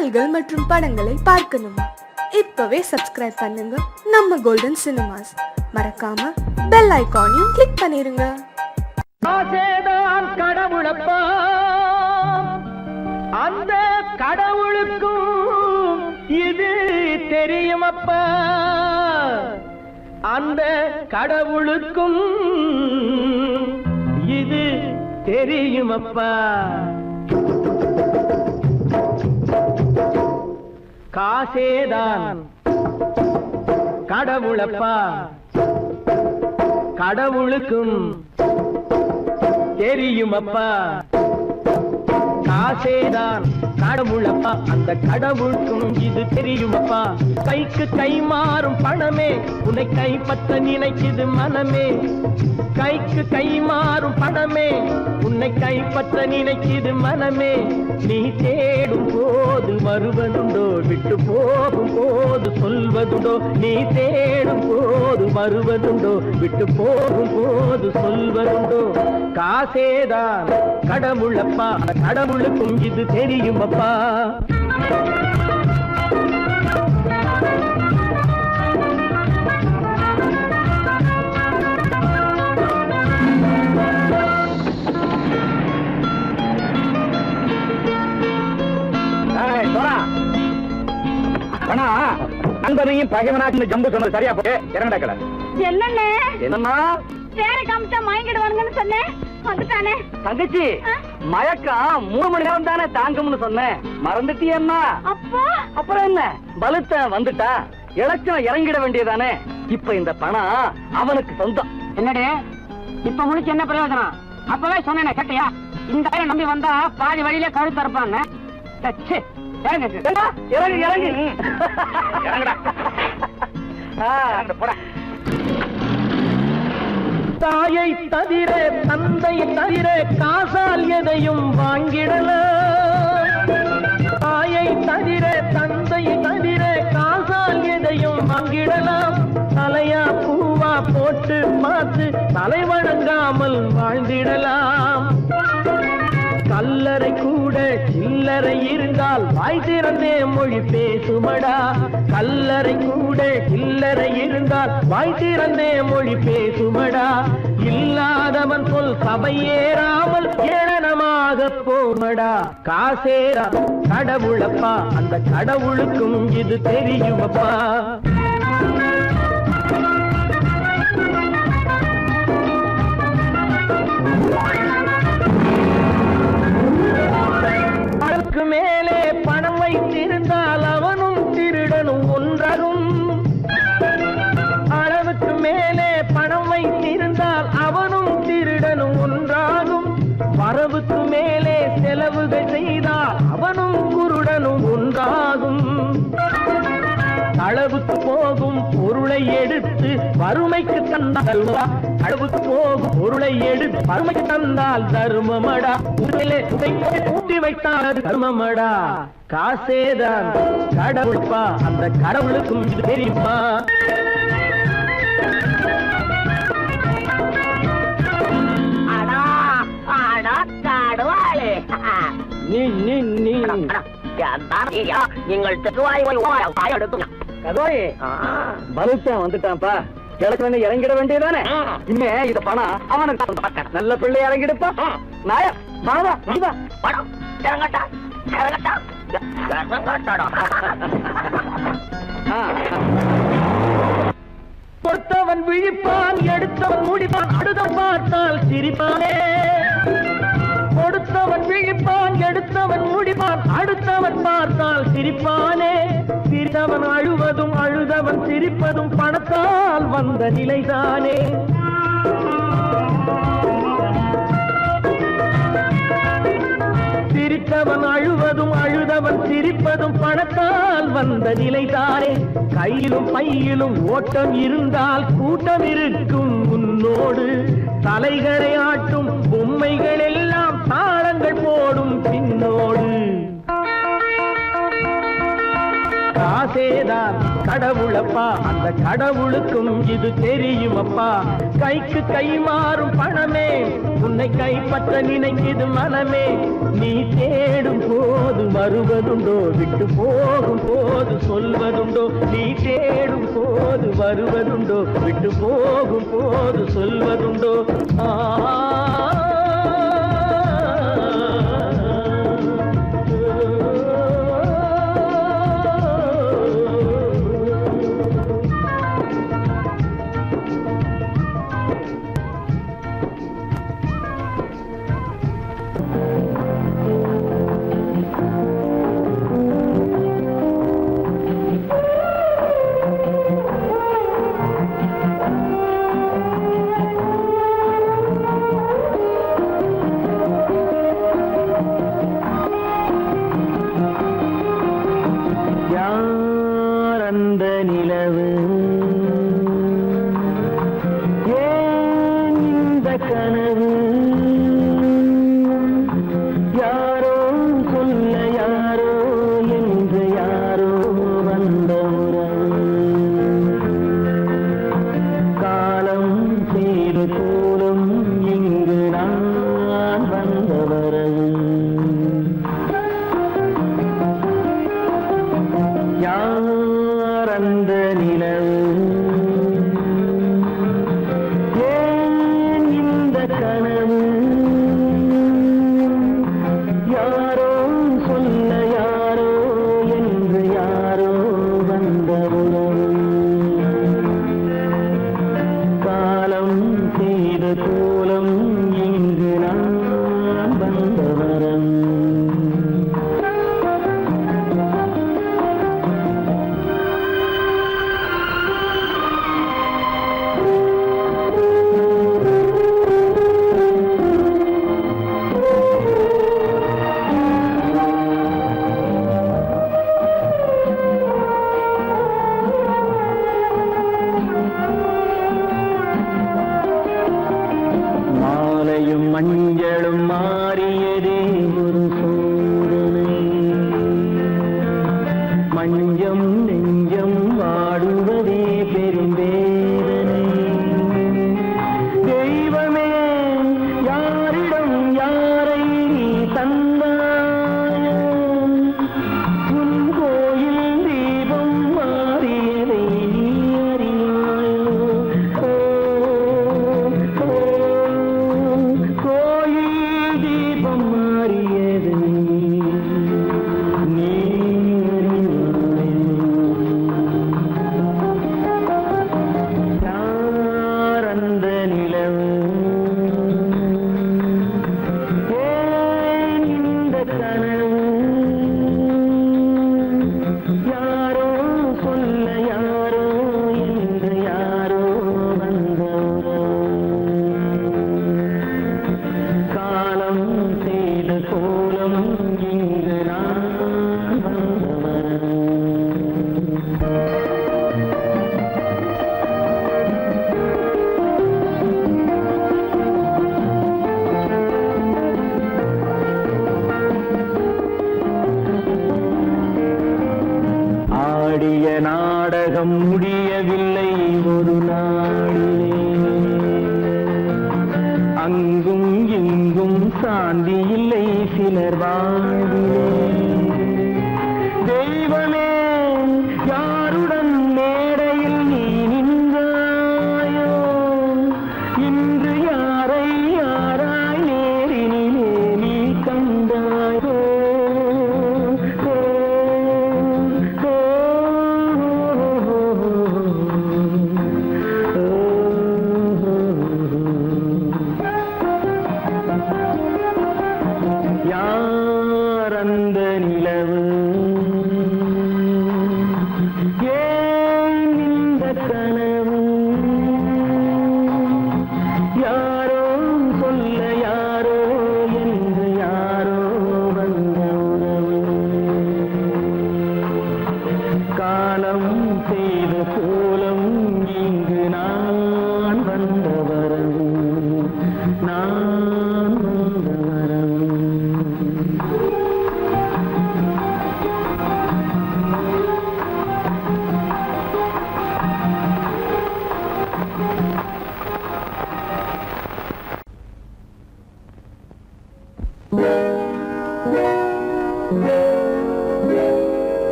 பாடல்கள் மற்றும் படங்களை பார்க்கணுமா? இப்பவே சப்ஸ்கிரைப் பண்ணுங்க நம்ம கோல்டன் சினிமாஸ். மறக்காம பெல் ஐகானையும் கிளிக் பண்ணிருங்க. கடவுளப்பா, அந்த கடவுளுக்கும் இது தெரியுமப்பா, அந்த கடவுளுக்கும் இது தெரியுமப்பா. காசேதான் கடவுளப்பா, கடவுளுக்கும் தெரியுமப்பா. காசேதான் கடவுளப்பா, அந்த கடவுளுக்கும் இது தெரியுமப்பா. கைக்கு கை மாறும் பணமே உன்னை கைப்பற்ற நினைக்குது மனமே. கைக்கு கை மாறும் பணமே உன்னை கைப்பற்ற நினைக்குது மனமே. நீ தேடும் போது வருவதுண்டோ, விட்டு போகும் போது சொல்வதுண்டோ. நீ தேடும் போது வருவதுண்டோ, விட்டு போகும் போது சொல்வதுண்டோ. காசேதான் கடவுளப்பா, கடவுளுக்கும் இது தெரியுமப்பா. நண்பனையும் பகைவனாக்கு ஜம்பு சொன்னது சரியா போட்டு இறங்கடக்கல. என்னண்ணே என்னன்னா வேற காமிச்சா மயங்கிடுவானுங்கன்னு சொன்னேன், வந்துட்டானே. தங்கச்சி மயக்கம் 3 மணி நேரம் தானே தாங்கும்னு சொன்னேன், மறந்துட்டியம்மா? அப்பா அப்புறம் என்ன, பலுத்த வந்துட்டா இலச்சம் இறங்கிட வேண்டியதானே. இப்ப இந்த பணம் அவனுக்கு சொந்தம். என்னடே இப்ப முடிச்சு என்ன பிரயோஜனம்? அப்பவே சொன்னேன் கேட்டியா? இந்த நம்பி வந்தா பாதி வழியில கழுத்து இருப்பாங்க. தாயை தவிர தந்தை தவிர காசால் எதையும் வாங்கிடலாம். தாயை தவிர தந்தை தவிர காசால் எதையும் வாங்கிடலாம். தலையா பூவா போட்டு பார்த்து தலை வணங்காமல் வாழ்ந்திடலாம். கல்லறை கூட சில்லறை இருந்தால் வாய் திறந்தே மொழி பேசுமடா. கல்லறை கூட சில்லறை இருந்தால் வாய் திறந்தே மொழி பேசுமடா. இல்லாதவன் சொல் சபையேறாமல் ஏளனமாக போமடா. காசேரா கடவுளப்பா, அந்த கடவுளுக்கும் இது தெரியுமப்பா. அளவுக்கு மேலே பணம் வைத்திருந்தால் அவனும் திருடனும் ஒன்றாகும். அளவுக்கு மேலே பணம் வைத்திருந்தால் அவனும் திருடனும் ஒன்றாகும். வரவுக்கு மேலே செலவுகள் செய்தால் அவனும் குருடனும் ஒன்றாகும். அளவுக்கு போகும் பொருளை எடுத்து வறுமைக்கு தந்தால், அளவுக்கு போகும் பொருளை எடுத்து வறுமைக்கு தந்தால் தர்மமடா. ஊட்டி வைத்தால் தர்மமடா. காசேதான் கடவுள்பா, அந்த கடவுளுக்கும் இது தெரியுமா? நீங்கள் வந்துட்டான்ப்பா, கிழக்கு இறங்கிட வேண்டியதானே. இனிமே இத பணம் அவனுக்கு நல்ல பிள்ளை இறங்கிடுப்பா. நாயா பணம் இறங்கட்டா இறங்கட்டா. கொடுத்தவன் விழிப்பான், எடுத்தவன் முடிப்பான், அடுத்த பார்த்தால் சிரிப்பானே. கொடுத்தவன் விழிப்பான், எடுத்தவன் முடிப்பான், அடுத்தவன் பார்த்தால் சிரிப்பானே. சிரித்தவன் அழுவதும் அழுதவன் சிரிப்பதும் பணத்தால் வந்த நிலைதானே. சிரித்தவன் அழுவதும் அழுதவன் சிரிப்பதும் பணத்தால் வந்த நிலைதானே. கையிலும் பையிலும் ஓட்டம் இருந்தால் கூட்டம் இருக்கும் உன்னோடு. தலைகளை ஆட்டும் பொம்மைகள் எல்லாம் தாளங்கள் போடும் பின்னோடு. காசேதான் கடவுளப்பா, அந்த கடவுளுக்கும் இது தெரியுமப்பா. கைக்கு கை மாறும் பணமே உன்னை கைப்பற்ற நினைக்குது மனமே. நீ தேடும் போது வருவதுண்டோ, விட்டு போகும் போது சொல்வதுண்டோ. நீ தேடும் போது வருவதுண்டோ, விட்டு போகும் போது சொல்வதுண்டோ. நாடகம் முடியவில்லை ஒரு நாளிலே, அங்கும் இங்கும் சாந்தி இல்லை சிலர் வாழ்விலே. தெய்வமே யாருடன் மேடையில் நீ நின்றாயோ, இன்று யாரை யாராய் நேரினிலே நீ கண்டாயோ.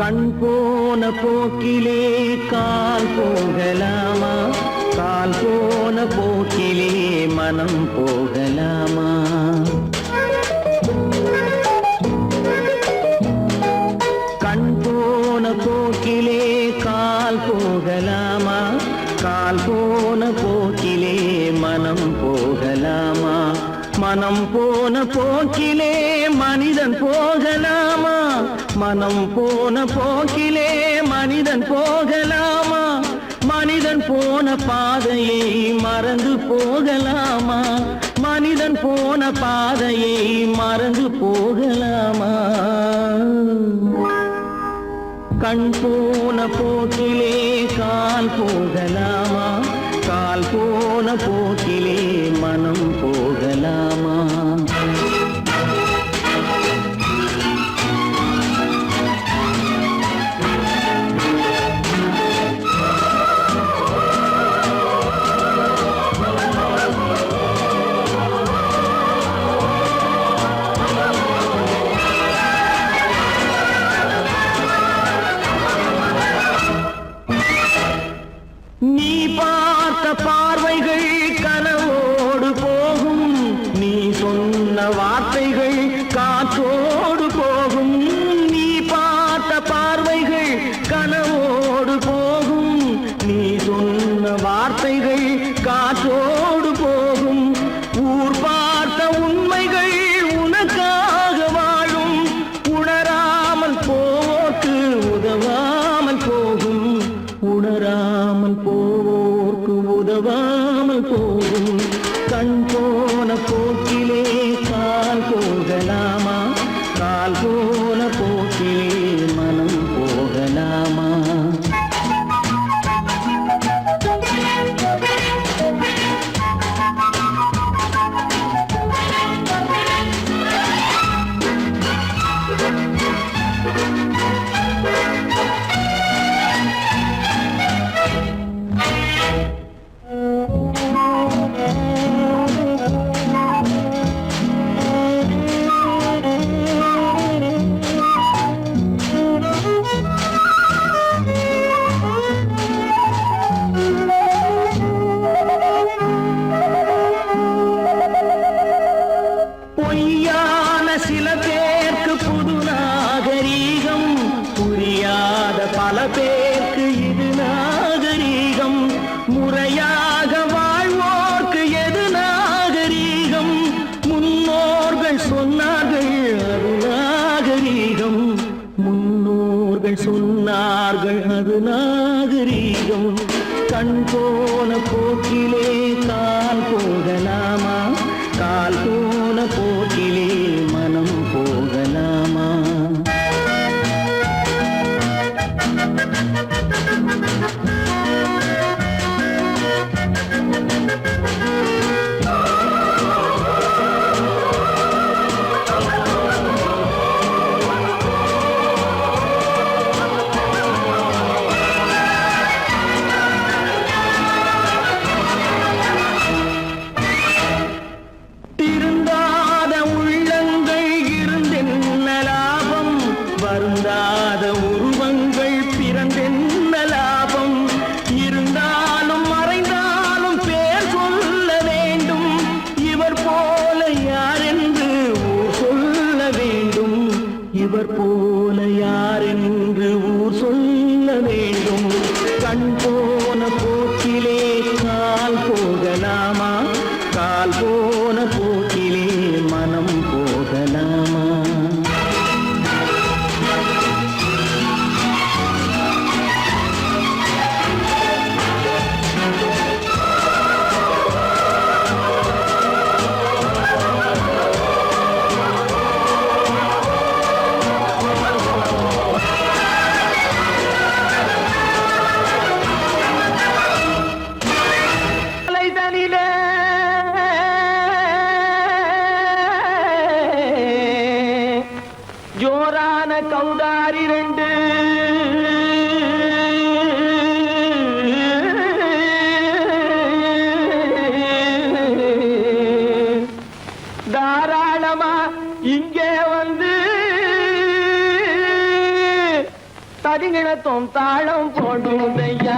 கண் போன போக்கிலே கால் போகலாமா, கால் போன போக்கிலே மனம் போகலாமா? கண் போன போக்கிலே கால் போகலாமா, கால் போன போக்கிலே மனம் போகலாமா? மனம் போன போக்கிலே மனிதன் போகலாமா, மனம் போன போக்கிலே மனிதன் போகலாமா? மனிதன் போன பாதையை மறந்து போகலாமா, மனிதன் போன பாதையை மறந்து போகலாமா? கண் போன போக்கிலே கால் போகலாமா, கால் போன போக்கிலே மனம் போகலாமா? நீ பார்த்த பார்வைகள் கனவோடு போகும், நீ சொன்ன வார்த்தைகள் காற்றோடு போகும். நீ பார்த்த பார்வைகள் கனவோடு போகும், நீ சொன்ன வார்த்தைகள் காற்றோடு போகும். ஊர் பார்த்த உண்மைகள் உனக்காக வாழும், உணராமல் போக்கு உதவாமல் போகும், உணராமல் போவோர்க்கு உதவாமல் போகும். கண் போன போக்கிலே கால் போகலாமா, கால் போன போக்கிலே மனம் போகலாமா? பொய்யான சில பேருக்கு புது நாகரீகம், புரியாத பல பேருக்கு இது நாகரீகம். முறையாக வாழ்வோர்க்கு எது நாகரீகம்? முன்னோர்கள் சொன்னார்கள் அது நாகரீகம், முன்னோர்கள் சொன்னார்கள் அது நாகரீகம். கண் போன போக்கிலே கால் போகலாமா, கால் போன போக்கிலே மனம் போகலாமா? திருந்தாத உள்ளங்கள் இருந்தென்ன லாபம், வருந்தாத உருவங்கள் பிறந்தென்ன லாபம்? இருந்தாலும் மறைந்தாலும் பேர் சொல்ல வேண்டும், இவர் போல யார் என்று ஊர் சொல்ல வேண்டும், இவர் போல யார் என்று ஊர் சொல்ல வேண்டும். கண் போன போக்கிலே கால் போகலாமா, கால் போன போக்கிலே மனம் போகலாமா? தாளம் போடுதையா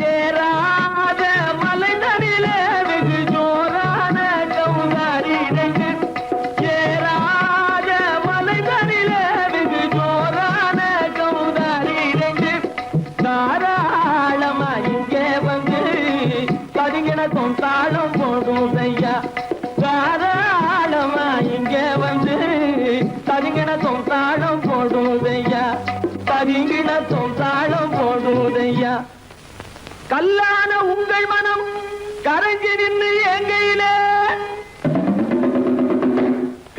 ஏறாத மலைதனிலே வெகு ஜோரான கௌதாரி ரெண்டு ஏறாத மலைதனிலே வெகு ஜோரான கௌதாரி ரெண்டு தாராளமா இங்கே வந்து கதிங்கினக்கும் தாளம் போடுதையா தாராளமா இங்கே வந்து கதிங்கினக்கும் தாளம் போடுதையா கதிங்கினக்கும் தாளம் போடுதையா கல்லான உங்கள் மனம் கரைஞ்சி நின்று எங்கையிலே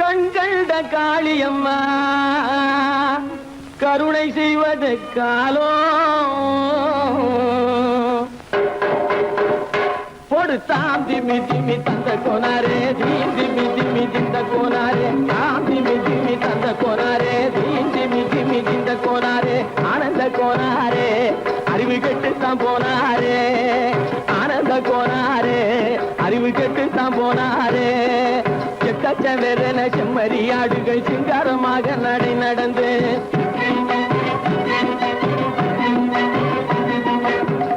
கண்கண்ட காளியம்மா கருணை செய்வது காலோ தாம் திமி திமி தந்த கோனாரே தீம் திமி திமி திந்த கோனாரே தாம் திமி திமி தந்த கோனாரே தீம் திமி திமி திந்த கோனாரே ஆனந்த கோனாரே அறிவு கெட்டுத்தான் போனாரே ஆனந்த கோனாரே அறிவு கெட்டுத்தான் போனாரே செக்கச்சவென செம்மறியாடுகள் சிங்காரமாக நடை நடந்து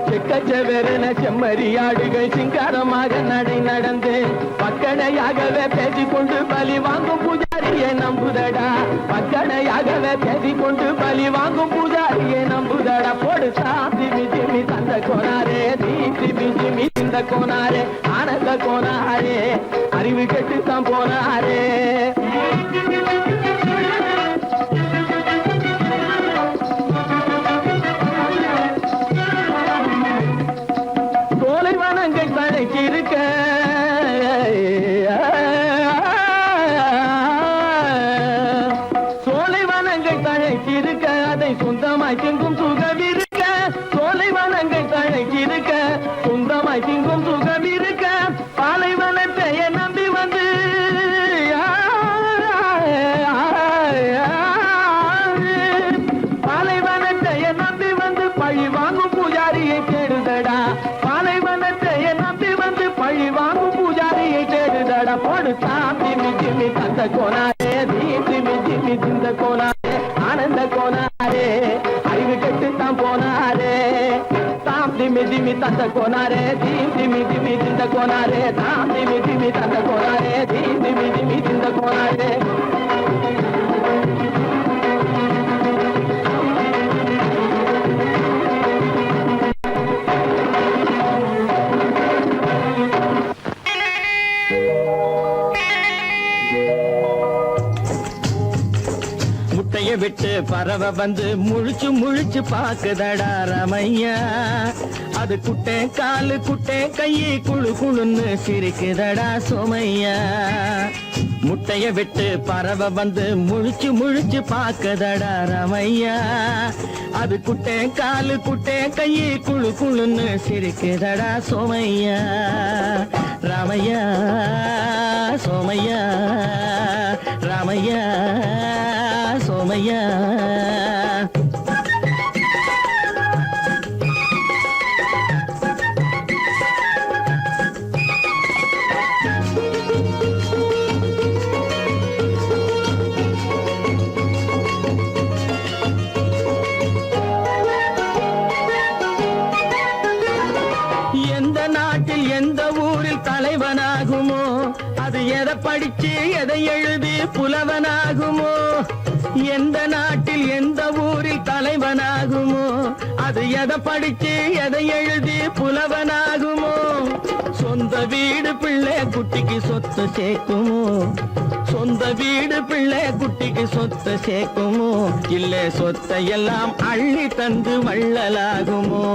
செக்கச்சவென செம்மறியாடுகள் சிங்காரமாக நடை நடந்து பக்கடையாகவே பேசிக்கொண்டு பலி வாங்கும் பூஜாரியை நம்புதடா பக்கடையாகவே பேசிக்கொண்டு பலி வாங்கும் பூஜாரியை நம்புதடா போடு திமி திமி தந்த கோனாரே திமி திமி இந்த கோனாரே ஆனந்த கோனாரே அறிவு கெட்டுத்தான் போனாரே இருக்க சோலைவனங்கள் தழைச்சிருக்க அதை சொந்தமாய் திங்கும் சுகம் இருக்க சோலைவனங்கள் தழைச்சிருக்க சொந்தமாய் திங்கும் சுகம் இருக்க பாலைவனத்தை நம்பி வந்து பாலைவனத்தை நம்பி வந்து பழி வாங்கும் பூஜாரியை தேடுதடா பழி வாங்கும் பூஜாரியை தேடுதடா போடு திமி திமி தந்த கோனாரே திமி திமி திந்த கோனாரே ஆனந்த கோனாரே அறிவு கெட்டுத்தான் போனாரே தாம் திமி திமி தந்த கோனாரே திமி திமி திந்த கோனாரே தாம் திமி திமி தந்த கோனாரே திமி திமி திந்த கோனாரே விட்டு பறவை வந்து முழிச்சு முழிச்சு பாக்குதடா ரமையா அது குட்டே காலு குட்டே கையை குழு குழுன்னு சிரிக்குதடா சோமையா முட்டைய விட்டு பறவை வந்து முழிச்சு முழிச்சு பாக்குதடா ரமையா அது குட்டே காலு குட்டே கையை குழு குழுன்னு சிரிக்குதடா சோமையா ராமையா சோமையா ராமையா சோமையா எந்த நாட்டில் எந்த ஊரில் தலைவனாகுமோ அது எதை படிச்சு எதை எழுதி புலவனாகுமோ எந்த நாட்டில் எந்த ஊரில் தலைவனாகுமோ அது எதை படிச்சு எதை எழுதி புலவனாகுமோ சொந்த வீடு பிள்ளை குட்டிக்கு சொத்து சேர்க்குமோ சொந்த வீடு பிள்ளை குட்டிக்கு சொத்து சேர்க்குமோ இல்ல சொத்தையெல்லாம் அள்ளி தந்து வள்ளலாகுமோ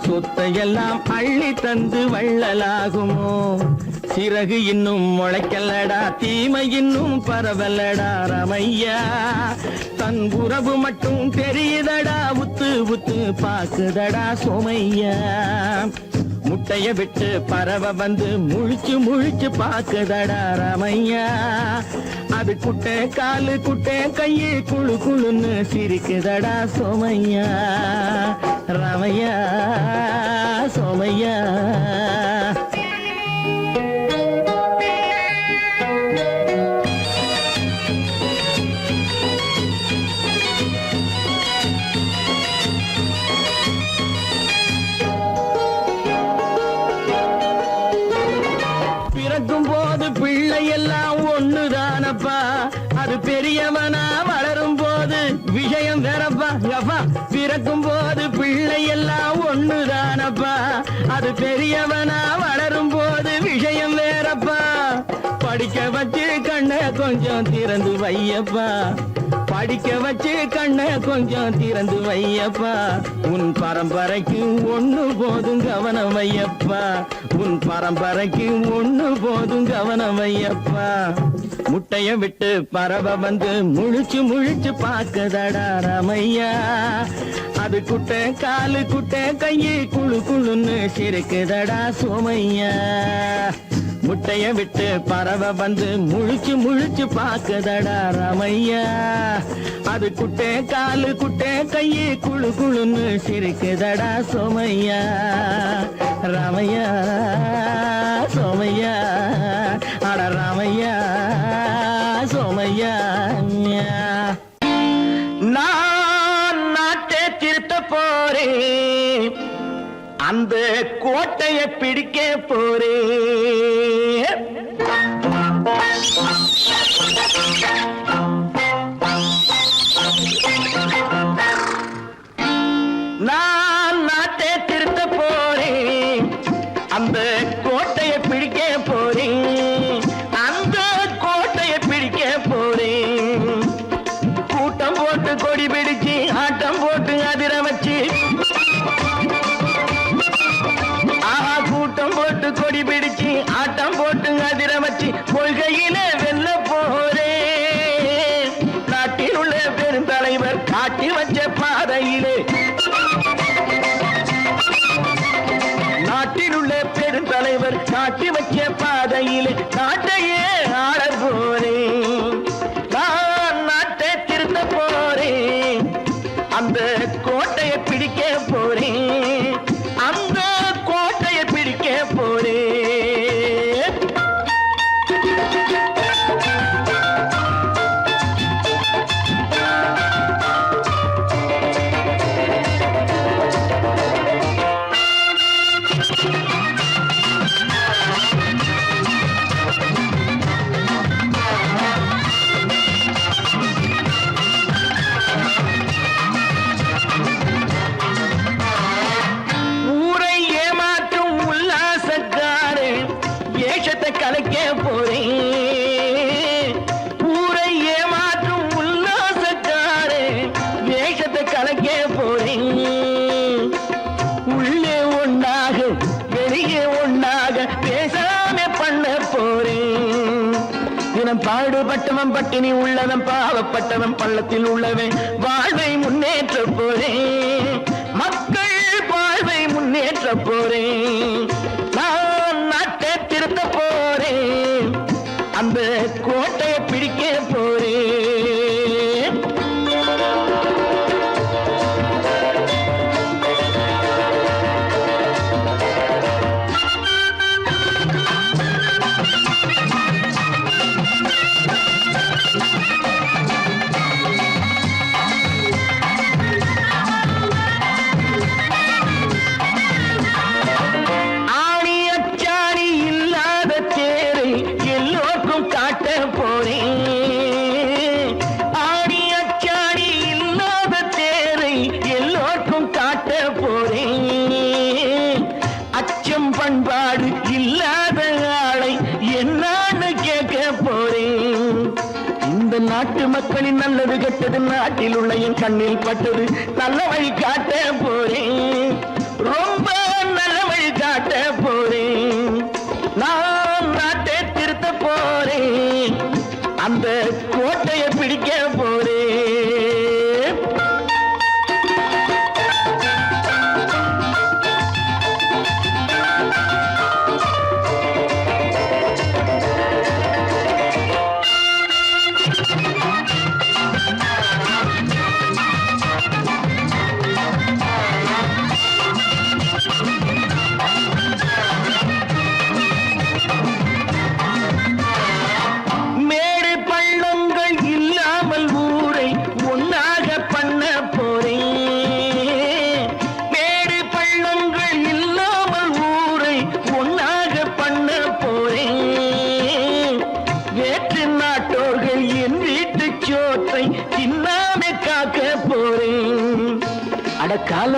சொத்தையெல்லாம் அள்ளி தந்து வள்ளலாகுமோ சிறகு இன்னும் முளைக்கல்லடா தீமை இன்னும் பரவலடா ரமையா தன் உறவு மட்டும் தெரியுதடா உத்து உத்து பாக்குதடா சோமையா முட்டைய விட்டு பறவை வந்து முழிச்சு முழிச்சு பாக்குதடா ரமையா அது குட்டை காலு குட்டை கையை குழு குழுன்னு சிரிக்குதடா சோமையா ரமையா சோமையா போது பிள்ளை எல்லாம் ஒண்ணுதானப்பா அது பெரியவனா வளரும் போது விஷயம் வேறப்பா அப்பா பிறக்கும் போது பிள்ளை எல்லாம் ஒண்ணுதானப்பா அது பெரியவனா வளரும் போது விஷயம் வேறப்பா படிக்க வச்சு கண்ண கொஞ்சம் திறந்து வையப்பா படிக்க வச்சு கண்ண கொஞ்சம் திறந்து வையப்பா உன் பரம்பரைக்கு ஒண்ணு போதும் கவனம் வையப்பா உன் பரம்பரைக்கு ஒண்ணு போதும் கவனம் வையப்பா முட்டைய விட்டு பறவை வந்து முழிச்சு முழிச்சு பாக்குதடா ராமையா அது குட்டை காலு குட்டை கையு குழு குழுன்னு சிரிக்குதடா சோமையா முட்டைய விட்டு பறவை வந்து முழிச்சு முழிச்சு பாக்குதடா ராமையா அது குட்டை காலு குட்டை கையு குழு குழுன்னு சிரிக்குதடா சோமையா ராமையா சோமையா அட ராமையா சோமையா நான் நாட்டை திருத்த போறேன் அந்த கோட்டையை பிடிக்க போறேன் நான் நாட்டை திருத்த போறேன் அந்த கோட்டையை பிடிக்க போறேன் அந்த கோட்டையை பிடிக்க போறேன் கூட்டம் போட்டு கொடி பிடிச்சு ஆட்டம் போட்டு அதிர வச்சு கூட்டம் போட்டு கொடி பிடிச்சு ஆட்டம் போட்டு அதிர வச்சு கொள்கையில வெல்ல போறே நாட்டில் உள்ள பெருந்தலைவர் காட்டி வச்ச பாதையிலே நாட்டில் உள்ள பெருந்தலைவர் காட்டி வச்ச பாதையிலே நாட்டையே ஆள போறேன் நான் நாட்டை திருத்த போறேன் அந்த கோட்டையை பிடிக்க போறேன் அந்த கோட்டையை பிடிக்க போறேன் கலைக்க போறேன் ஊரை ஏமாற்றும் உல்லாசக்காரே வேஷத்தை கலைக்க போறேன் உள்ளே ஒண்ணாக வெளியே ஒண்ணாக பேசாம பண்ண போறேன் தினம் பாடுபட்டவன் பட்டினி உள்ளவன் பாவப்பட்டவன் பள்ளத்தில் உள்ளவன் வாழ்வை முன்னேற்ற போறேன் மக்கள் வாழ்வை முன்னேற்ற போறேன் நான் நாட்டை திருத்த போறேன் அந்த கோட்டையை பிடிக்க போறேன் பண்பாடு இல்லாத ஆளை என்னான்னு கேட்க போறேன் இந்த நாட்டு மக்களின் நல்லது கெட்டது நாட்டில் உள்ள என் கண்ணில் பட்டது நல்ல வழி காட்ட போறேன் ரொம்ப நல்ல வழி காட்ட போறேன் நான் நாட்டை திருத்த போறேன் அந்த கோட்டையை பிடிக்க போறேன்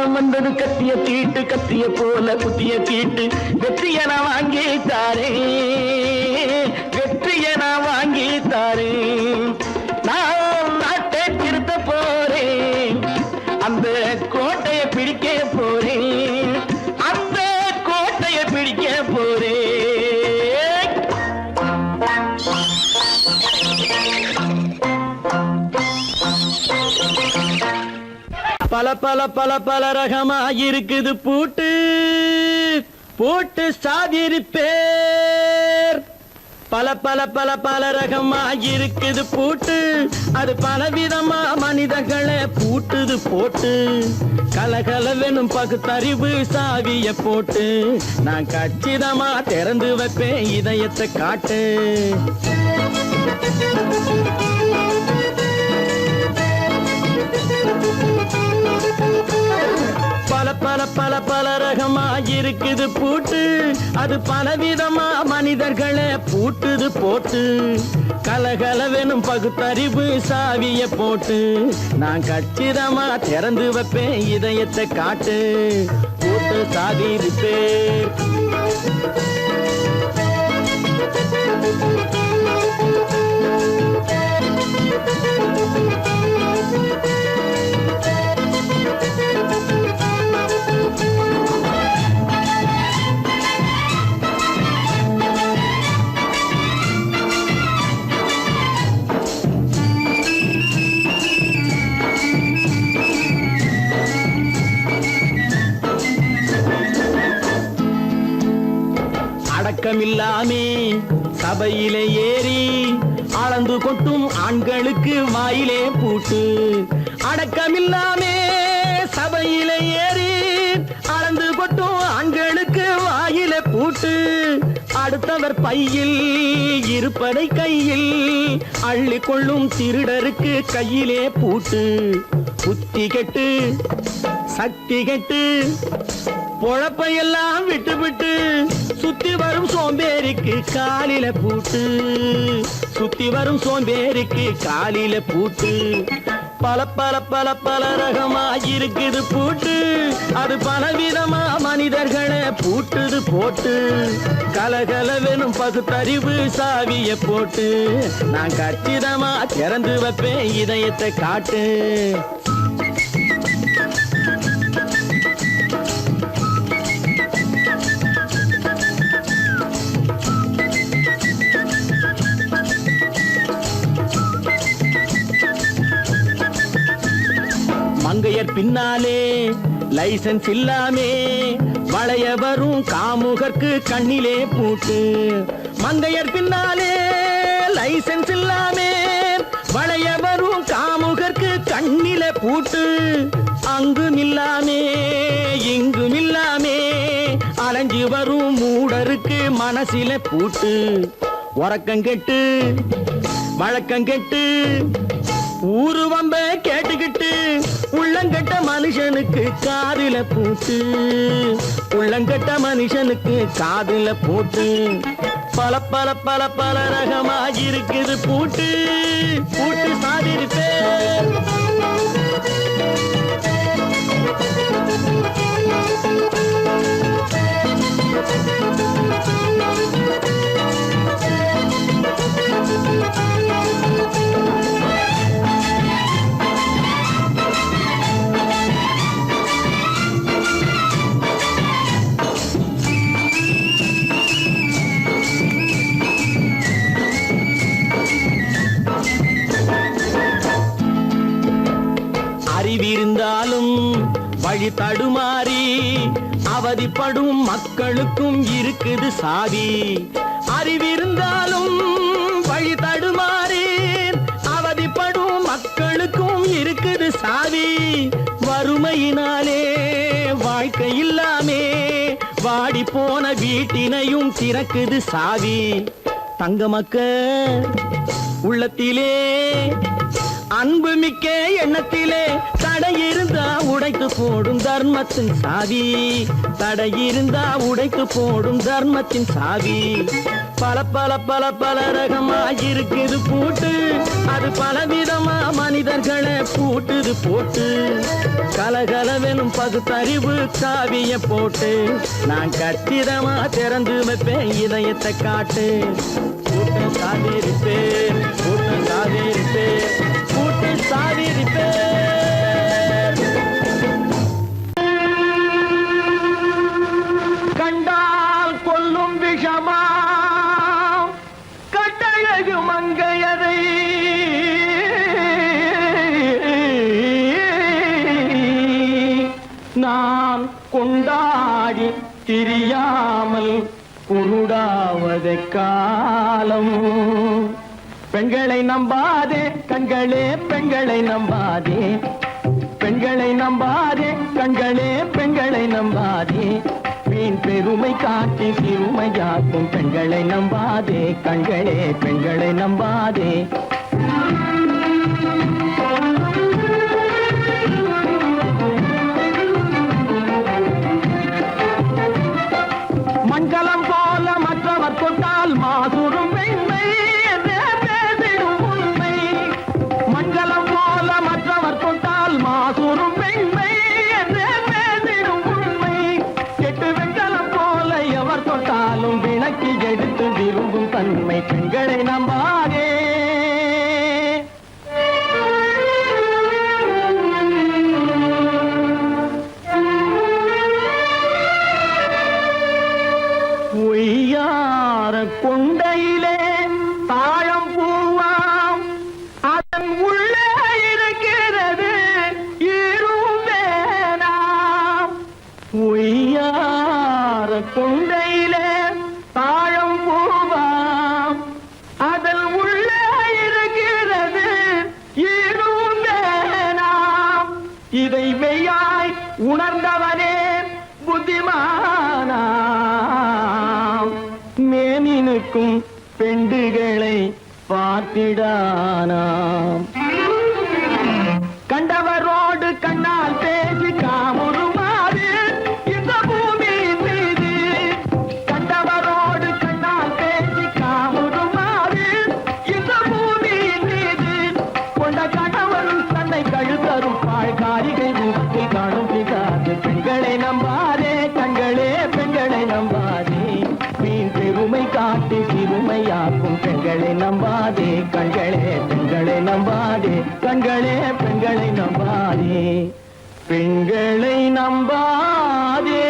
காலம் வந்தது கத்திய தீட்டு கத்திய போல குத்திய தீட்டு வெற்றிய நான் வாங்கி தாரேன் வெற்றிய நான் வாங்கி தாரேன் நான் நாட்டை திருத்த போறேன் அந்த கோட்டையை பிடிக்க போறேன் அந்த கோட்டையை பிடிக்க போறேன் பல பல பல பல ரகமா இருக்குது பூட்டு பூட்டு சாதிருப்பேர் பல பல பல பல ரகமா இருக்குது பூட்டு அது பலவிதமா மனிதர்களை பூட்டுது போட்டு கலகலவெனும் பகுத்தறிவு சாவிய போட்டு நான் கச்சிதமா திறந்து வைப்பேன் இதயத்தை காட்டு பல பல பல பல ரகமா இருக்குது பூட்டு அது பலவிதமா மனிதர்களை பூட்டுது போட்டு கலகலவெனும் பகுத்தறிவு சாவிய போட்டு நான் கச்சிதமா திறந்து வைப்பேன் இதயத்தை காட்டு பூட்டு சாதிருப்பேன் அடக்கமில்லாமே சபையிலே ஏறி அளந்து கொட்டும் ஆண்களுக்கு வாயிலே பூட்டு அடக்கமில்லாமே சபையிலே ஏறி அளந்து கொட்டும் ஆண்களுக்கு வாயிலே பூட்டு அடுத்தவர் பையில் இருப்பதை கையில் அள்ளி கொள்ளும் திருடருக்கு கையிலே பூட்டு புத்தி கெட்டு சக்தி கெட்டு பொழப்பையெல்லாம் விட்டு விட்டு சுத்தி வரும் சோம்பேறிக்கு காலில பூட்டு சுத்தி வரும் சோம்பேறிக்கு காலில பூட்டு பல பல பல பல ரகமா இருக்குது பூட்டு அது பலவிதமா மனிதர்களை பூட்டுது போட்டு கலகலவெனும் பகுத்தறிவு சாவிய போட்டு நான் கச்சிதமா திறந்து வைப்பேன் இதயத்தை காட்டு மங்கையர் பின்னாலே லைசன்ஸ் இல்லாமே வளைய வரும் காமுகர்க்கு கண்ணிலே பூட்டு மங்கையர் பின்னாலே லைசன்ஸ் இல்லாமே வளைய வரும் காமுகர்க்கு கண்ணிலே பூட்டு அங்கும் இல்லாமே இங்கும் இல்லாமே அலைஞ்சு வரும் மூடருக்கு மனசில பூட்டு உறக்கங்கெட்டு வழக்கங்கெட்டு ஊரு வம்ப கேட்டுக்கிட்டு உள்ளங்கட்ட மனுஷனுக்கு காதில பூட்டு உள்ளங்கட்ட மனுஷனுக்கு காதில பூட்டு பல பல பல பல ரகமா இருக்குது பூட்டு பூட்டு சாதிருப்பேன் அறிவிருந்தாலும் வழி தடுமாறி அவதிப்படும் மக்களுக்கும் இருக்குது சாவி அறிவிருந்தாலும் வழி தடுமாறி அவதிப்படும் மக்களுக்கும் இருக்குது சாவி வறுமையினாலே வாழ்க்கை இல்லாமே வாடி போன வீட்டினையும் திறக்குது சாவி தங்க மக்க உள்ளத்திலே அன்பு மிக்க எண்ணத்திலே தடை இருந்தா உடைத்து போடும் தர்மத்தின் சாவி தடை இருந்தா உடைத்து போடும் தர்மத்தின் சாவி பல பல பல பல ரகமா இருக்குது பூட்டு, அது பலவிதமா மனிதர்களை பூட்டுது போட்டு. கலகலவெனும் பகுத்தறிவு காவிய போட்டு, நான் கச்சிதமா திறந்து வைப்பேன் இதயத்தை காட்டு. கூட்டம் சாதிருப்பேன், கூட்டம் சாதிருப்பேன், கூட்டம் சாதிருப்பேன். கண்டால் கொல்லும் விஷமா கட்டழகு மங்கையரை நான் கொண்டாடி திரியாமல் குருடாவதை காலம். பெண்களை நம்பாதே கண்களே, பெண்களை நம்பாதே, பெண்களை நம்பாதே கண்களே, பெண்களை நம்பாதே. வீண் பெருமை காட்டி சிறுமையாக்கும் பெண்களை நம்பாதே கண்களே, பெண்களை நம்பாதே. மண்கலம் போல மற்றவர் கொண்டால் மாசுரும் பெண்மை என்றே பேசிடும் உண்மை. மண்கலம் போல மற்றவர் கொண்டால் மாசுரும் பெண்மை என்றே பேசிடும் உண்மை. கெட்டு வெண்கலம் போல எவர் தொட்டாலும் விளக்கி எடுத்து விரும்பும் தன்மை பெண்களை நம்பாதே. பொய்யார கொண்டையிலே தாழம் பூவாம், அதன் உள்ளே இருக்கிறது ஈரும் வேணாம். பொய்யார கொண்டையிலே தாழம் பூவாம், அதன் உள்ளே இருக்கிறது ஈரும் வேணாம். இதை மெய்யாய் உணர்ந்தவனே புத்திமானாம். மேனினுக்கும் பெண்டுகளை பார்த்திடானாம். கண்டவரோடு கண்ணால் பேசி காமுறுமாறு இந்த பூமியின் மீது. கண்டவரோடு கண்ணால் பேசி காமுறுமாறு இந்த பூமியின் மீது. கொண்ட கணவன் தன்னை கழுத்தரும் பாழ்காரிகை ரூபத்தில் காணும் பிதாது. பெண்களை நம்பாதே கண்களே, பெண்களை நம்பாதே. வீண் பெருமை காட்டி சிறுமையாக்கும் பெண்களை நம்பாதே கண்களே, பெண்களை நம்பாதே கண்களே, பெண்களை நம்பாதே, பெண்களை நம்பாதே.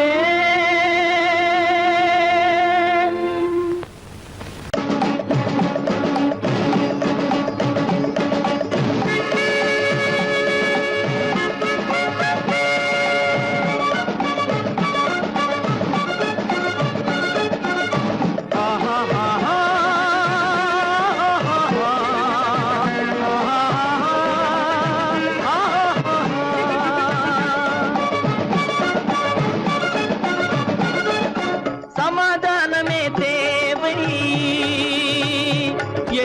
சமாதானமே தேவை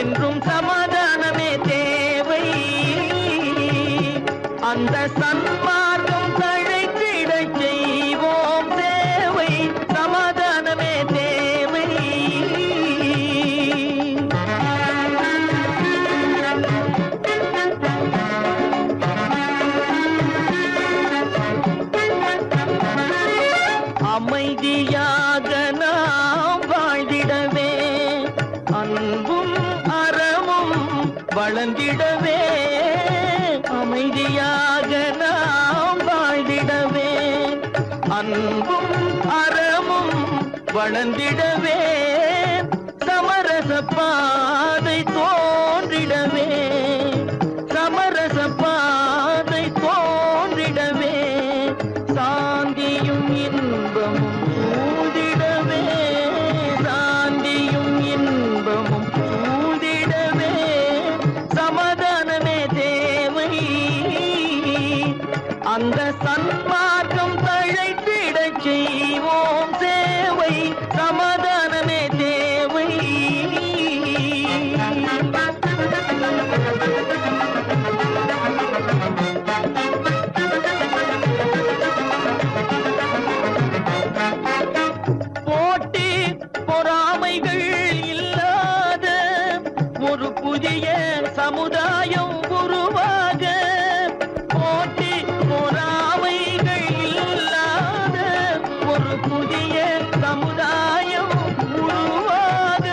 என்றும் சமாதானமே தேவை. அந்த சன்மார்க்கம் தழைத்திடச் செய்வோம் சேவை. சமாதானமே தேவை. அமைதியாக நாம் வாழ்ந்திடவே, அன்பும் அறமும் வளர்ந்திடவே. அமைதியாக நாம் வாழ்ந்திடவே, அன்பும் அறமும் வளர்ந்திடவே. சமரச பாதை தோன்றிடவே, சமரச பாதை தோன்றிடவே. சாந்தியும் இன்பமும் சூழ்ந்திடவே, சாந்தியும் இன்பமும் சூழ்ந்திடவே. சமாதானமே தேவை. அந்த சன்மார்க்கம் தழைத்திடச் செய்வோம் சேவை. சமாதானமே தேவை. போட்டி பொறாமைகள் புதிய சமுதாயம் உருவாக போட்டி பொறாமைகள் இல்லாத ஒரு புதிய சமுதாயம் உருவாக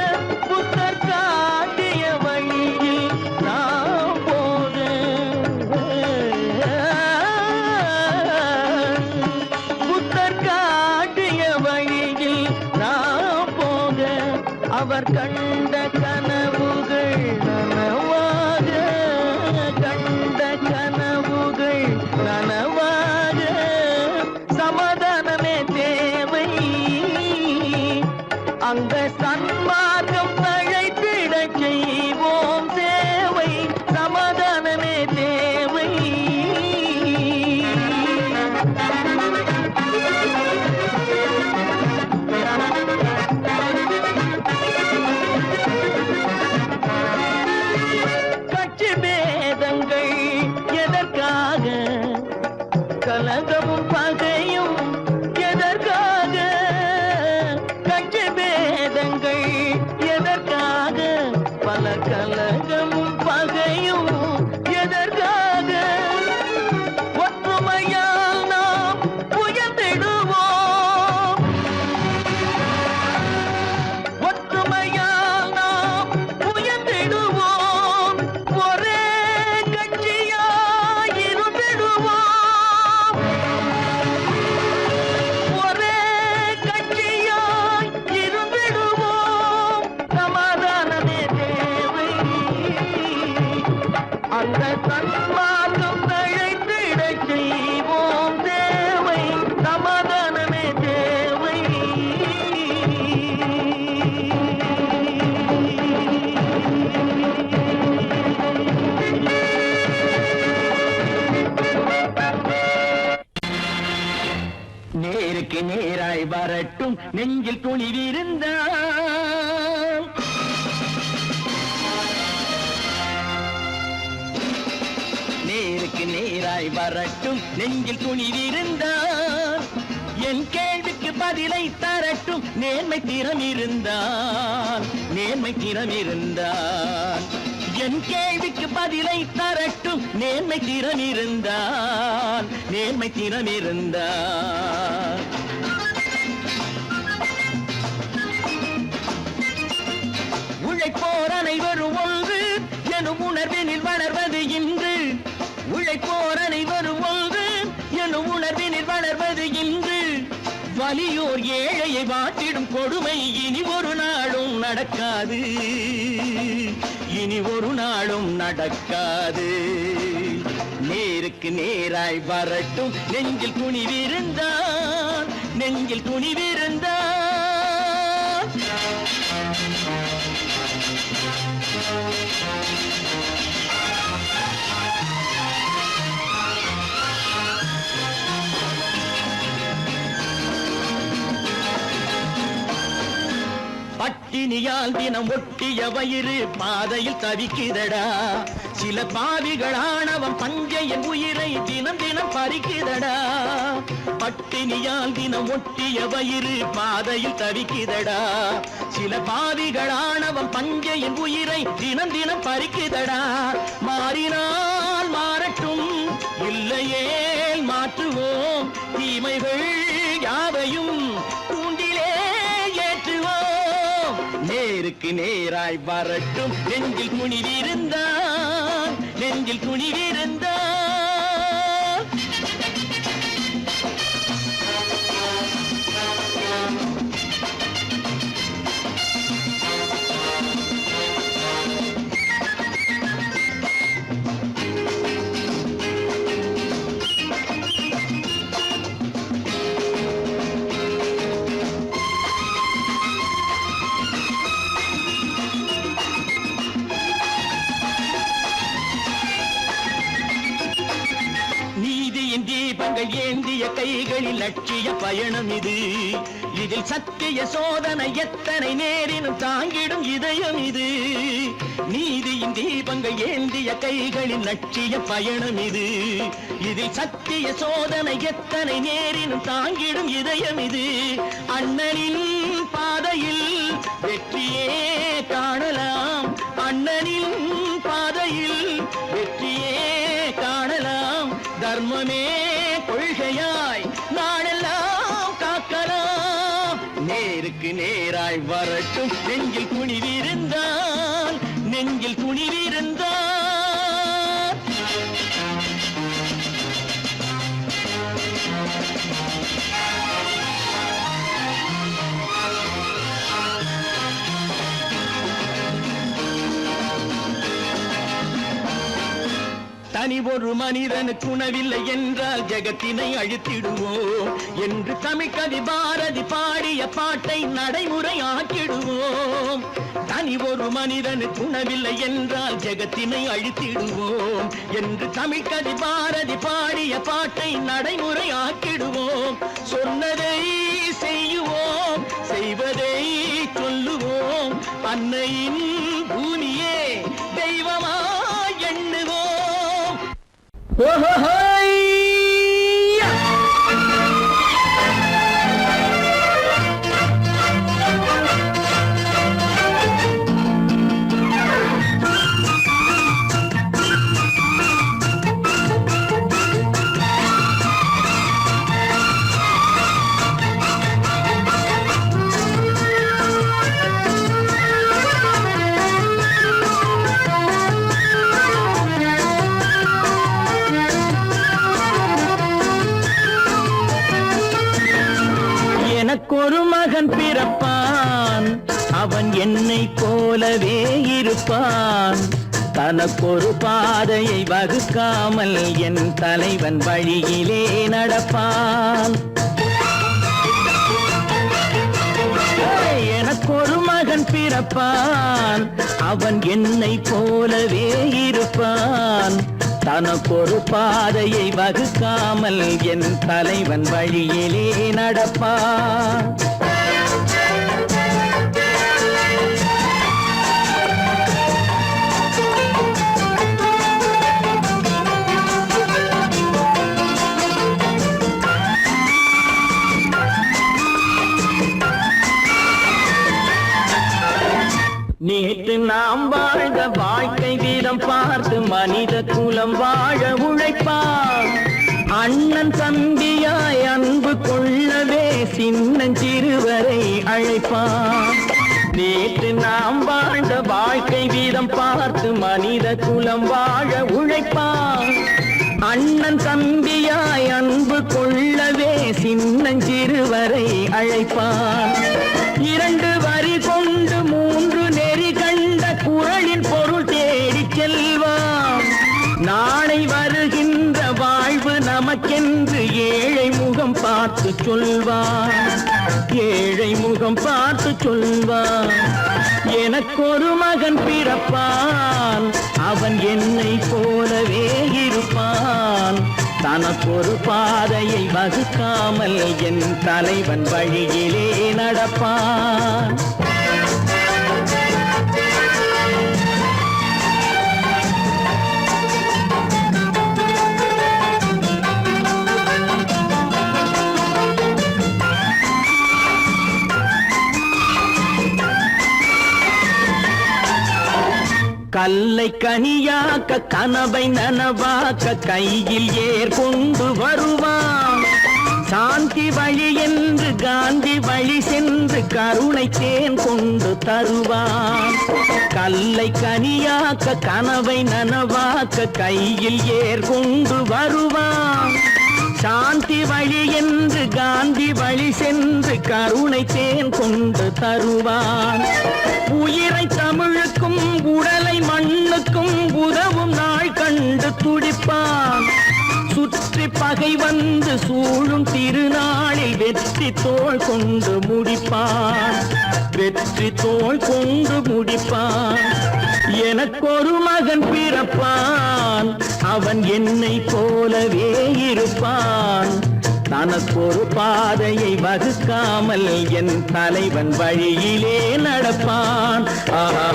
புத்தர் காட்டிய வழியில் நாம் போக புத்தர் காட்டிய வழியில் நாம் போக அவர் கண்ட கனவுகள் நனவாக கண்ட கனவுகள் நனவாக சமாதானமே தேவை அங்க சன்மார்க்கம் தழைத்திடச் செய்வோம் சேவை சமாதானமே தேவை கட்சி பேதங்கள் எதற்காக கலகமும் பகையும் எதற்காக கட்சி பேதங்கள் எதற்காக பல கலகமும் பகையும் எதற்காக ஒற்றுமையால் நாம் உயர்ந்திடுவோம் ஒற்றுமையால் நாம் உயர்ந்திடுவோம் ஒரே கட்சியாய் இருந்திடுவோம் ஒரே கட்சியாய் இருந்திடுவோம் சமாதானமே தேவை அந்த சன்மார்க்கம் தழைத்திடச் செய்வோம் தேவை சமாதானமே தேவை நேருக்கு நேராய் வரட்டும் நெஞ்சில் துணிவிருந்தால் நேருக்கு நேராய் வரட்டும் நெஞ்சில் துணிவிருந்தால் என் கேள்விக்கு பதிலை தரட்டும் நேர்மை திறம் இருந்தால் நேர்மை திறம் இருந்தால் என் கேள்விக்கு பதிலை தரட்டும் நேர்மை திறம் இருந்தால் நேர்மை திறம் இருந்தால் உழைப்போர் அனைவரும் ஒன்று எனும் உணர்வினில் வளர்வது இன்று உழைப்போர் அனைவரும் ஒன்று எனும் உணர்வினில் வளர்வது இன்று வலியோர் ஏழையை வாட்டிடும் கொடுமை இனி ஒரு நாளும் நடக்காது இனி ஒரு நாளும் நடக்காது நேருக்கு நேராய் வரட்டும் நெஞ்சில் துணிவிருந்தால் நெஞ்சில் துணிவிருந்தால் பட்டினியால் தினம் ஒட்டிய வயிறு பாதையில் தவிக்குதடா சில பாவிகளானவன் பஞ்சையின் உயிரை தினம் தினம் பறிக்குதடா பட்டினியால் தினம் ஒட்டிய வயிறு பாதையில் தவிக்குதடா சில பாவிகளானவன் பஞ்சையின் உயிரை தினம் தினம் பறிக்குதடா மாறினால் மாறட்டும் இல்லையே மாற்றுவோம் தீமைகள் யாவையும் கூண்டிலே ஏற்றுவோம் நேருக்கு நேராய் வரட்டும் நெஞ்சில் துணிவிருந்தால் நெஞ்சில் துணிவிருந்தால் தீபங்கள் ஏந்திய கைகளில் லட்சிய பயணம் இது இதில் சத்திய சோதனை எத்தனை நேரினும் தாங்கிடும் இதயம் இது நீதியின் தீபங்கள் ஏந்திய கைகளில் லட்சிய பயணம் இது இதில் சத்திய சோதனை எத்தனை நேரினும் தாங்கிடும் இதயம் இது அண்ணனின் பாதையில் வெற்றியே காணலாம் அண்ணனின் நேருக்கு நேராய் வரட்டும் நெஞ்சில் துணிவிருந்தான் நெஞ்சில் துணிவிருந்தான் தனி ஒரு மனிதனுக்கு உணவில்லை என்றால் ஜெகத்தினை அழித்திடுவோம் என்று தமிழ்கவி பாரதி பாடிய பாட்டை நடைமுறையாக்கிடுவோம். தனி ஒரு மனிதனுக்கு உணவில்லை என்றால் ஜெகத்தினை அழித்திடுவோம் என்று தமிழ்கவி பாரதி பாடிய பாட்டை நடைமுறையாக்கிடுவோம். சொன்னதை செய்யுவோம் செய்வதை சொல்லுவோம் அன்னையின் பூமியே தெய்வமா எண்ணுவோம். எனக்கொரு மகன் பிறப்பான் அவன் என்னை போலவே இருப்பான் தனக்கொரு பாதையை வகுக்காமல் என் தலைவன் வழியிலே நடப்பான். எனக்கொரு மகன் பிறப்பான் அவன் என்னை போலவே இருப்பான் தனக்கொரு பாதையை வகுக்காமல் என் தலைவன் வழியிலே நடப்பான். நேற்று நாம் வாழ்ந்த வாழ்க்கை வீதம் பார்த்து மனித குலம் வாழ உழைப்பான். அண்ணன் தம்பியாய் அன்பு கொள்ளவே சின்னஞ்சிறுவரை அழைப்பான். நேற்று நாம் வாழ்ந்த வாழ்க்கை வீதம் பார்த்து மனித குலம் வாழ உழைப்பான். அண்ணன் தம்பியாய் அன்பு கொள்ளவே சின்னஞ்சிறுவரை அழைப்பான். இரண்டு வரி கொண்டு மூன்று நெறி கண்ட குறளின் பொருள் தேடி செல்வான். நாளை வருகின்ற வாழ்வு நமக்கென்று ஏழை முகம் பார்த்து சொல்வான். ஏழை முகம் பார்த்து சொல்வான். எனக்கொரு மகன் பிறப்பான் அவன் என்னை போலவே இருப்பான் தனக்கொரு பாதையை வகுக்காமல் என் தலைவன் வழியிலே நடப்பான். கல்லை கனியாக்க கனவை நனவாக்க கையில் ஏற்கொண்டு வருவான். சாந்தி வழி என்று காந்தி வழி சென்று கருணை தேன் கொண்டு தருவான். கல்லை கனியாக்க கனவை நனவாக்க கையில் ஏற்கொண்டு வருவான். சாந்தி வழி என்று காந்தி வழி சென்று கருணை தேன் கொண்டு தருவான். உயிரை தமிழுக்கும் உடலை மண்ணுக்கும் உதவும் நாள் கண்டு துடிப்பான். சுற்றி பகை வந்து சூழும் திருநாளில் வெற்றி தோள் கொண்டு முடிப்பான். வெற்றி தோள் கொண்டு முடிப்பான். எனக்கொரு மகன் பிறப்பான் அவன் என்னை போலவே இருப்பான் தனக்கொரு பாதையை வகுக்காமல் என் தலைவன் வழியிலே நடப்பான். ஆஹா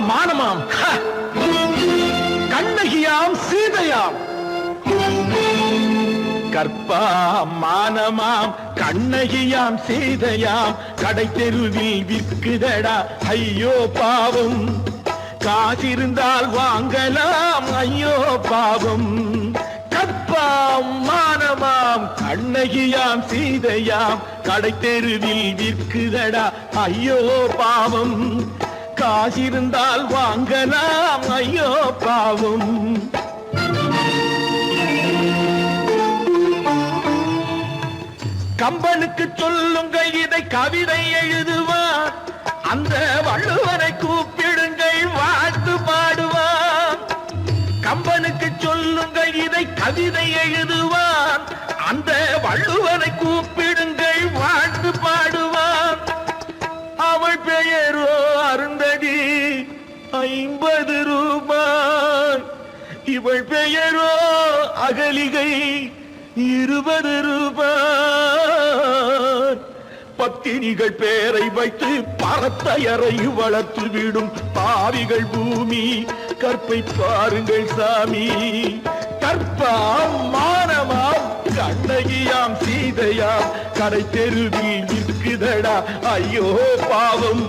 மானமாம் கண்ணகியாம் சீதையாம் கற்பாம் மானமாம் கண்ணகியாம் சீதையாம் கடை தெருவில் விற்குதடா ஐயோ பாவம் காசிருந்தால் வாங்கலாம் ஐயோ பாவம் கற்பாம் மானமாம் கண்ணகியாம் சீதையாம் கடை தெருவில் விற்குதடா ஐயோ பாவம் காசிருந்தால் வாங்கலாம் ஐயோ பாவம் கம்பனுக்கு சொல்லுங்கள் இதை கவிதை எழுதுவார் அந்த வள்ளுவரை கூப்பிடுங்கள் வாழ்த்து பாடுவார் கம்பனுக்கு சொல்லுங்கள் இதை கவிதை எழுதுவார் அந்த வள்ளுவரை கூப்பிடுங்கள் வாழ்த்து பாடுவார் அவள் பெயரோ அருந்ததி 50 ரூபாய் இவள் பெயரோ அகலிகை 20 ரூபாய் பத்தினிகள் பேரை வைத்து பரத்தையரை வளர்த்து விடும் பாவிகள் பூமி கற்பை பாருங்கள் சாமி கற்பாம் மானமாம் கண்ணகியாம் சீதையாம் கடை தெருவில் விற்குதடா ஐயோ பாவம்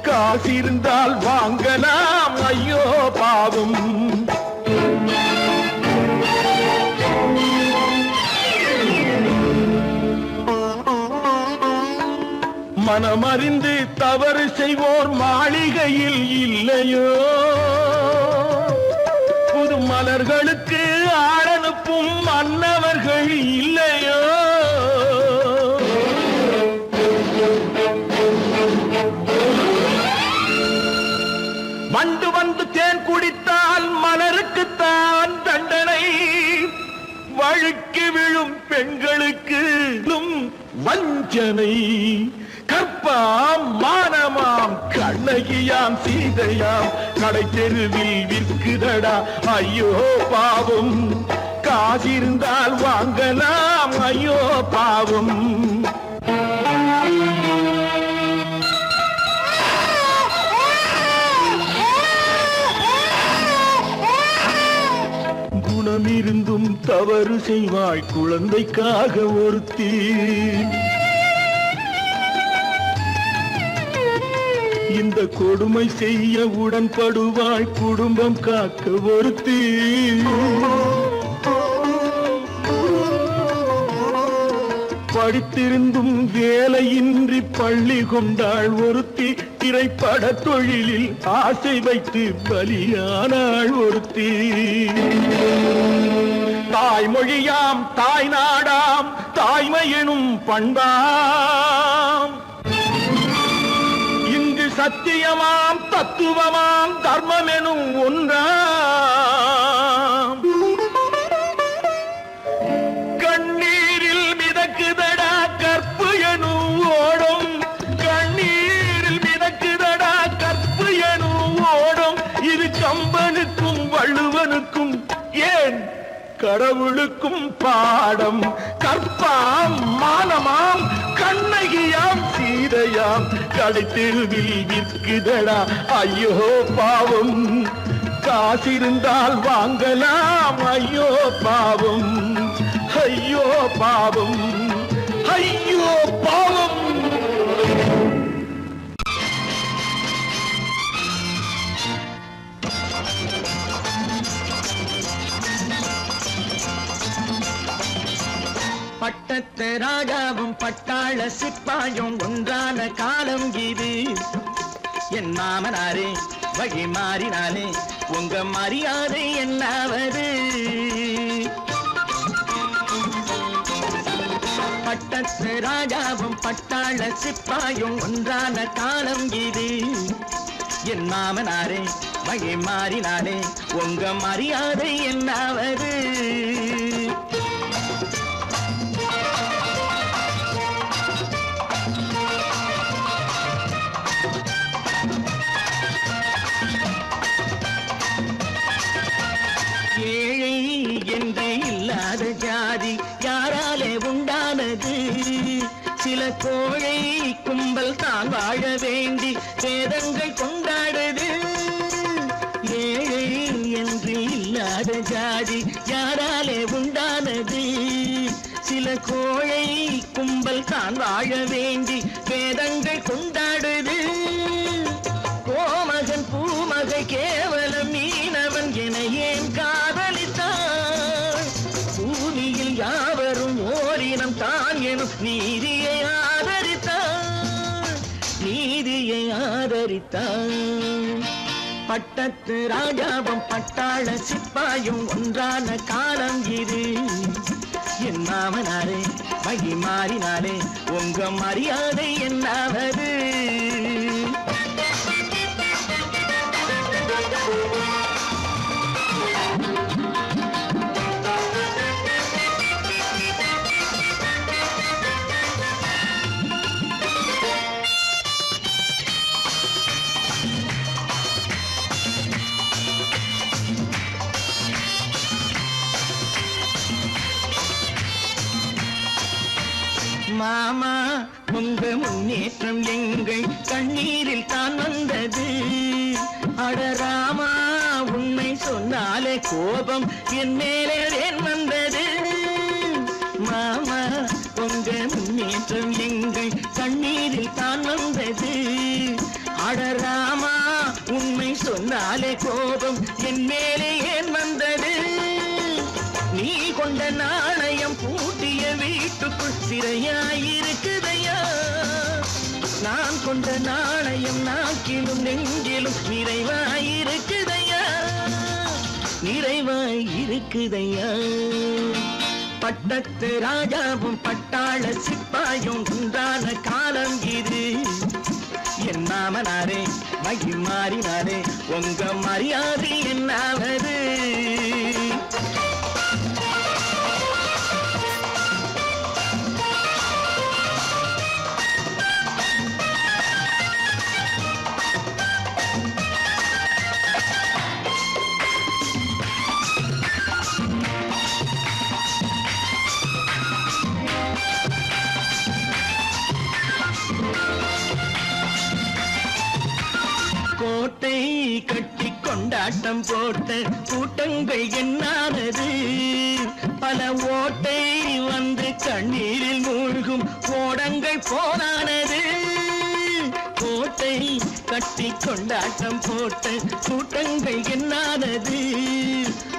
காசிருந்தால் வாங்கலாம் ஐயோ பாவம் மனமறிந்து தவறு செய்வோர் மாளிகையில் இல்லையோ புது மலர்களுக்கு ஆளனுப்பும் மன்னவர்கள் இல்லையோ வண்டு வந்து தேன் குடித்தால் மலருக்குத்தான் தண்டனை வழுக்கி விழும் பெண்களுக்கு வஞ்சனை கற்பாம் மானமாம் கண்ணகியாம் சீதையாம் கடை தெருவில் விற்குதடா ஐயோ பாவம் காசிருந்தால் வாங்கலாம் ஐயோ பாவம் குணமிருந்தும் தவறு செய்வாய் குழந்தைக்காக ஒருத்தி இந்த கொடுமை செய்ய உடன்படுவாய் குடும்பம் காக்க ஒருத்தி படித்திருந்தும் வேலையின்றி பள்ளி கொண்டாள் ஒருத்தி திரைப்பட தொழிலில் ஆசை வைத்து பலியானாள் ஒருத்தி தாய்மொழியாம் தாய் நாடாம் தாய்மை எனும் பண்பாம் சத்தியமாம் தத்துவமாம் தர்மம் எனும் ஒன்றாம் கண்ணீரில் மிதக்குதடா கற்பு எனும் ஓடும் கண்ணீரில் மிதக்குதடா கற்பு எனும் ஓடும் இது கம்பனுக்கும் வள்ளுவனுக்கும் ஏன் கடவுளுக்கும் பாடம் கற்பாம் மானமாம் கண்ணகியாம் சீதையாம் கடை தெருவில் விற்குதடா ஐயோ பாவம் காசிருந்தால் வாங்கலாம் ஐயோ பாவம் ஐயோ பாவம் ஐயோ பாவம் பட்டத்து ராஜாவும் பட்டாள சிப்பாயும் ஒன்றான காலம் இது என் மாமனாரே வழி மாறினாலே உங்க மரியாதை என்னாவது பட்டத்து ராஜாவும் பட்டாள சிப்பாயும் ஒன்றான காலம் இது என் மாமனாரே வழி மாறினாலே உங்க மரியாதை என்னாவது ஜாதி யாராலே உண்டானது சில கோழை கும்பல் தான் வாழ வேண்டி வேதங்கள் கொண்டாடுது ஏழை என்று இல்லாத ஜாதி யாராலே உண்டானது தான் வாழ வேண்டி வேதங்கள் கொண்டாடுது கோமகன் பூமகை கேவலம் மீனவன் என ஏன் காதலித்தான் பூமியில் யாவரும் ஓரினம் தான் எனும் நீதியை ஆதரித்தான் பட்டத்து ராஜாவும் பட்டாள சிப்பாயும் ஒன்றான காலம் இது என் மாமனாரே மகி மாறினாரே உங்க மரியாதை என்னாவது மாமா உங்க முன்னேற்றம் எங்கள் கண்ணீரில் தான் வந்தது அடராமா உண்மை சொன்னாலே கோபம் என் மேலே ஏன் வந்தது மாமா உங்க முன்னேற்றம் எங்கள் கண்ணீரில் தான் வந்தது அடராமா உண்மை சொன்னாலே கோபம் என் மேலே ஏன் வந்தது நீ கொண்ட நாணயம் பூட்டிய வீட்டுக்குள் சிறையாயிருக்குதையா நான் கொண்ட நாணயம் நாக்கிலும் நெஞ்சிலும் நிறைவாயிருக்குதையா பட்டத்து ராஜாவும் பட்டாள சிப்பாயும் உண்டான காலம் இது என் மாமனாரே மகி மாறினாரே உங்க மரியாதை என்னாவது கோட்டை கட்டி கொண்டாட்டம் போட்ட கூட்டங்கள் என்னானது பல ஓட்டை வந்து கண்ணீரில் மூழ்கும் ஓடங்கள் போனானது கோட்டை கட்டி கொண்டாட்டம் போட்ட கூட்டங்கள் என்னானது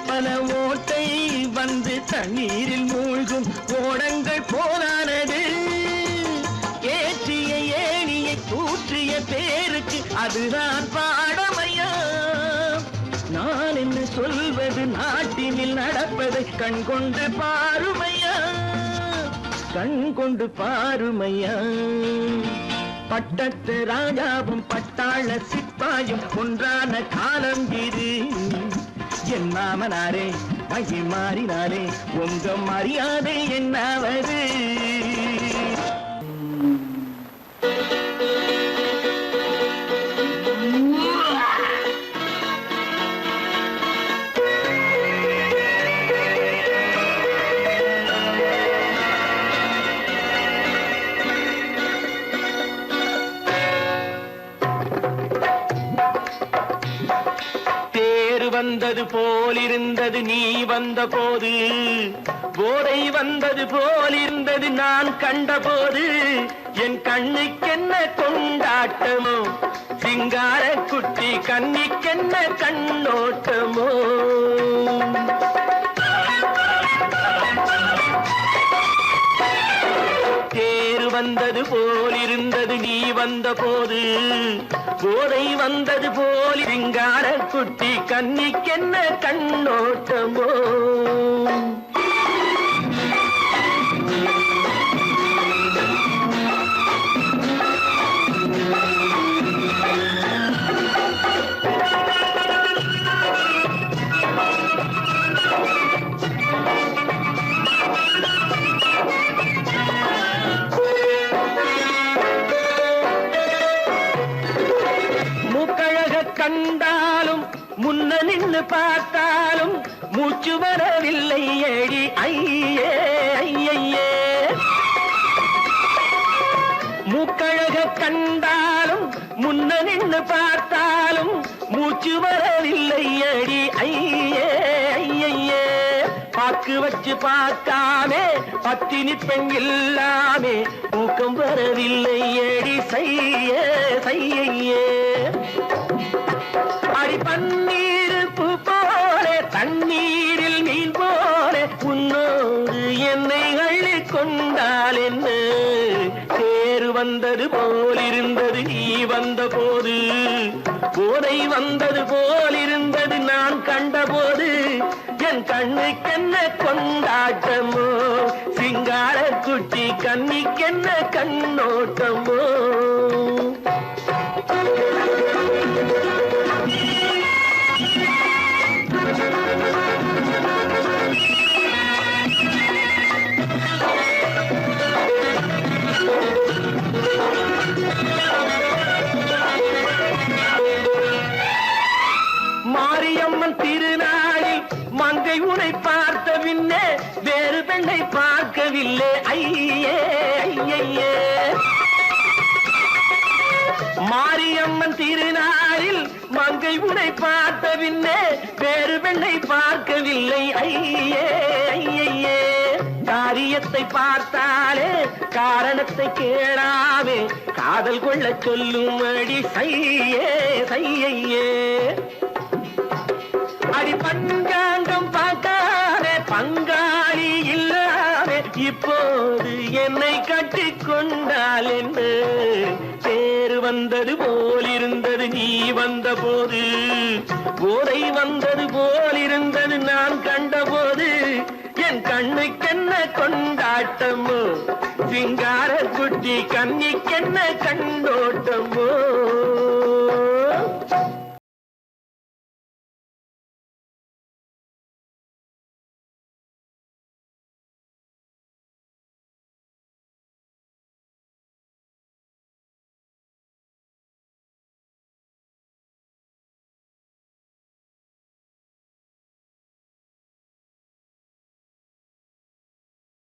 பல ஓட்டை வந்து தண்ணீரில் மூழ்கும் ஓடங்கள் போனானது ஏற்றிய ஏணியை தூற்றிய பேருக்கு அதுதான் பாடமையா நான் என்ன சொல்வது நாட்டினில் நடப்பதை கண் கொண்டு பாருமையா பட்டத்து ராஜாவும் பட்டாள சிப்பாயும் ஒன்றான காலம் இது என் மாமனாரே மகி மாறினாரே உங்க மரியாதை என்னாவது வந்தது போலிருந்தது நீ வந்த போது போதை வந்தது போலிருந்தது நான் கண்டபோது என் கண்ணுக்கென்ன கொண்டாட்டமோ சிங்கார குட்டி கண்ணிக்கென்ன கண்ணோட்டமோ தேர் வந்தது போலிருந்தது நீ வந்த போது போதை வந்தது போல் சிங்கார குட்டி கண்ணிக்கென்ன கண்ணோட்டமோ கண்டாலும் முன்ன நின்று பார்த்தாலும் மூச்சு வரவில்லை ஏடி ஐயே ஐயே மூக்கழக கண்டாலும் முன்ன நின்று பார்த்தாலும் மூச்சு வரவில்லை ஏடி ஐயே ஐயே பாக்கு வச்சு பார்க்காமே பத்தினி பெண் இல்லாமே தூக்கம் வரவில்லை ஏடி செய்ய செய்யே அடி பன்னீர் பூ போலே தண்ணீரில் மீன் போலே உன்னோடு என்னை அள்ளி கொண்டால் என்ன தேர் வந்தது போலிருந்தது நீ வந்த போது போதை வந்தது போலிருந்தது நான் கண்டபோது என் கண்ணுக்கென்ன கொண்டாட்டமோ சிங்கார குட்டி கண்ணிக்கென்ன கண்ணோட்டமோ மாரியம்மன் திருநாளில் மங்கை உனை பார்த்த பின்னே வேறு பெண்ணை பார்க்கவில்லை ஐயே ஐயே மாரியம்மன் திருநாளில் மங்கை உனை பார்த்த பின்னே வேறு பெண்ணை பார்க்கவில்லை ஐயே ஐயே காரியத்தை பார்த்தாலே காரணத்தை கேளாவே காதல் கொள்ள சொல்லும் அடி சையே சையே அடி பஞ்சாங்கம் பார்க்காதே பங்காளி இல்லாதே இப்போது என்னை கட்டி கொண்டால் என்ன தேர் வந்தது போலிருந்தது நீ வந்த போது போதை வந்தது போலிருந்தது நான் கண்டபோது என் கண்ணுக்கென்ன கொண்டாட்டமோ சிங்கார குட்டி கண்ணிக்கென்ன கண்ணோட்டமோ